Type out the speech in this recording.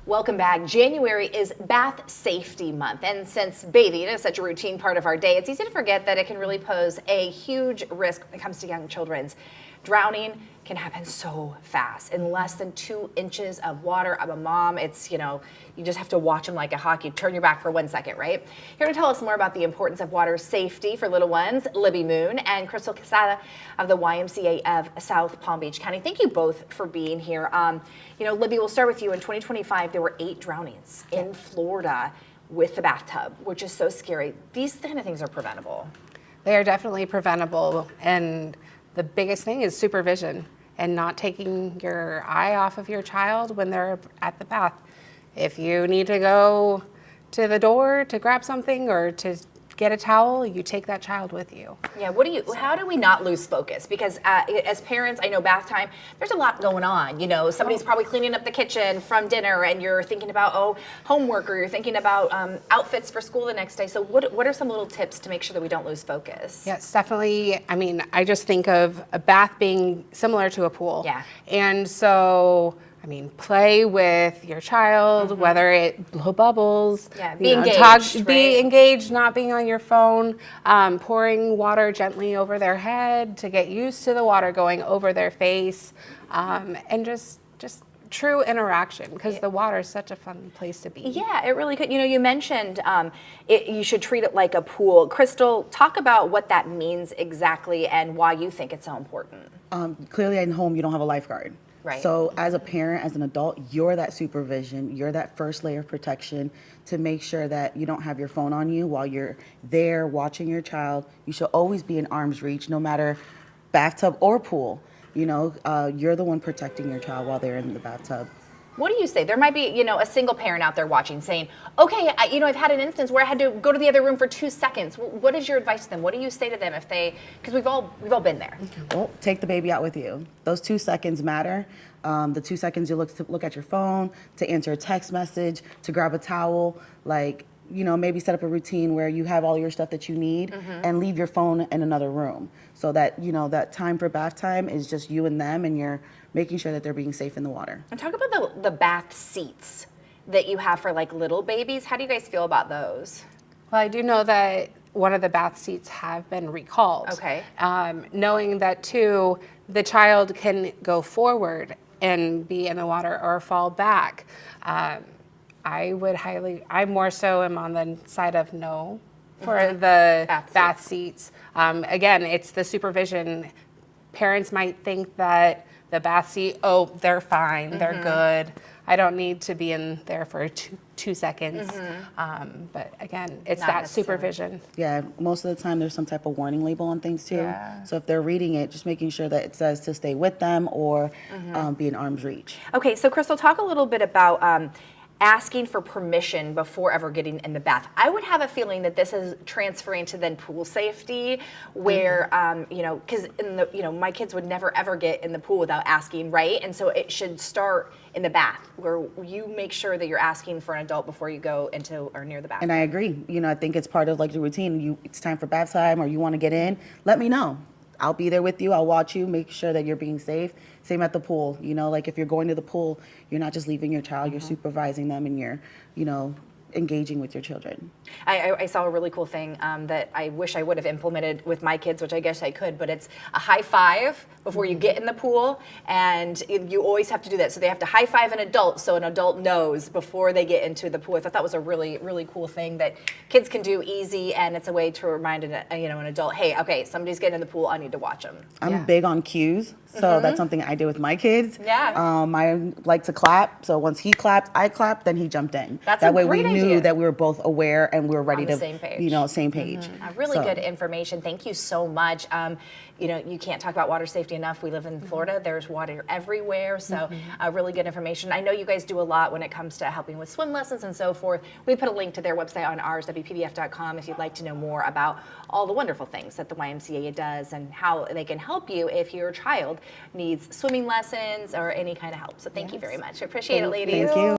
Welcome back. January is Bath Safety Month, and since bathing is such a routine part of our day, it's easy to forget that it can really pose a huge risk when it comes to young children. Drowning can happen so fast. In less than 2 inches of water, I'm a mom, it's, you just have to watch them like a hawk. You turn your back for 1 second, right? Here to tell us more about the importance of water safety for little ones, Libby Moon and Crystal Quesada of the YMCA of South Palm Beach County. Thank you both for being here. Libby, we'll start with you. In 2025, there were 8 drownings in Florida with the bathtub, which is so scary. These kind of things are preventable. They are definitely preventable, and the biggest thing is supervision and not taking your eye off of your child when they're at the bath. If you need to go to the door to grab something or to get a towel, you take that child with you. Yeah, how do we not lose focus? Because as parents, I know bath time, there's a lot going on. Somebody's probably cleaning up the kitchen from dinner and you're thinking about, homework, or you're thinking about outfits for school the next day. So what are some little tips to make sure that we don't lose focus? Yes, definitely. I just think of a bath being similar to a pool. Yeah. And so, play with your child, whether it blow bubbles, be engaged, be engaged, not being on your phone, pouring water gently over their head to get used to the water going over their face, and just true interaction, because the water is such a fun place to be. Yeah, it really could. You mentioned you should treat it like a pool. Crystal, talk about what that means exactly and why you think it's so important. Clearly at home you don't have a lifeguard. Right. So as a parent, as an adult, you're that supervision, you're that first layer of protection to make sure that you don't have your phone on you while you're there watching your child. You should always be in arm's reach, no matter bathtub or pool. You're the one protecting your child while they're in the bathtub. What do you say? There might be, a single parent out there watching saying, okay, I've had an instance where I had to go to the other room for 2 seconds. What is your advice to them? What do you say to them because we've all been there. Well, take the baby out with you. Those 2 seconds matter. The 2 seconds you look at your phone, to answer a text message, to grab a towel, maybe set up a routine where you have all your stuff that you need and leave your phone in another room, so that, that time for bath time is just you and them, and you're making sure that they're being safe in the water. And talk about the bath seats that you have for little babies. How do you guys feel about those? Well, I do know that one of the bath seats have been recalled. Okay. Knowing that too, the child can go forward and be in the water or fall back. I more so am on the side of no for the bath seats. Again, it's the supervision. Parents might think that the bath seat, they're fine, they're good. I don't need to be in there for two seconds. But again, it's not that supervision. Yeah, most of the time there's some type of warning label on things too. Yeah. So if they're reading it, just making sure that it says to stay with them or be in arm's reach. Okay, so Crystal, talk a little bit about asking for permission before ever getting in the bath. I would have a feeling that this is transferring to then pool safety, where because my kids would never ever get in the pool without asking, right? And so it should start in the bath, where you make sure that you're asking for an adult before you go into or near the bath. And I agree. I think it's part of the routine. It's time for bath time, or you want to get in, let me know. I'll be there with you. I'll watch you, make sure that you're being safe. Same at the pool. If you're going to the pool, you're not just leaving your child, you're supervising them, and you're, engaging with your children. I saw a really cool thing that I wish I would have implemented with my kids, which I guess I could, but it's a high five before you get in the pool, and you always have to do that. So they have to high five an adult, so an adult knows before they get into the pool. I thought that was a really, really cool thing that kids can do easy, and it's a way to remind an adult, hey, okay, somebody's getting in the pool, I need to watch them. I'm big on cues, so that's something I do with my kids. Yeah. I like to clap, so once he clapped, I clapped, then he jumped in. That's that a way great we knew idea. that we were both aware and we were ready On the to, same page. Same page. Really good information. Thank you so much. You can't talk about water safety enough. We live in Florida. There's water everywhere. So really good information. I know you guys do a lot when it comes to helping with swim lessons and so forth. We put a link to their website on ours, WPBF.com, if you'd like to know more about all the wonderful things that the YMCA does and how they can help you if your child needs swimming lessons or any kind of help. So thank you very much. I appreciate it, ladies. Thank you.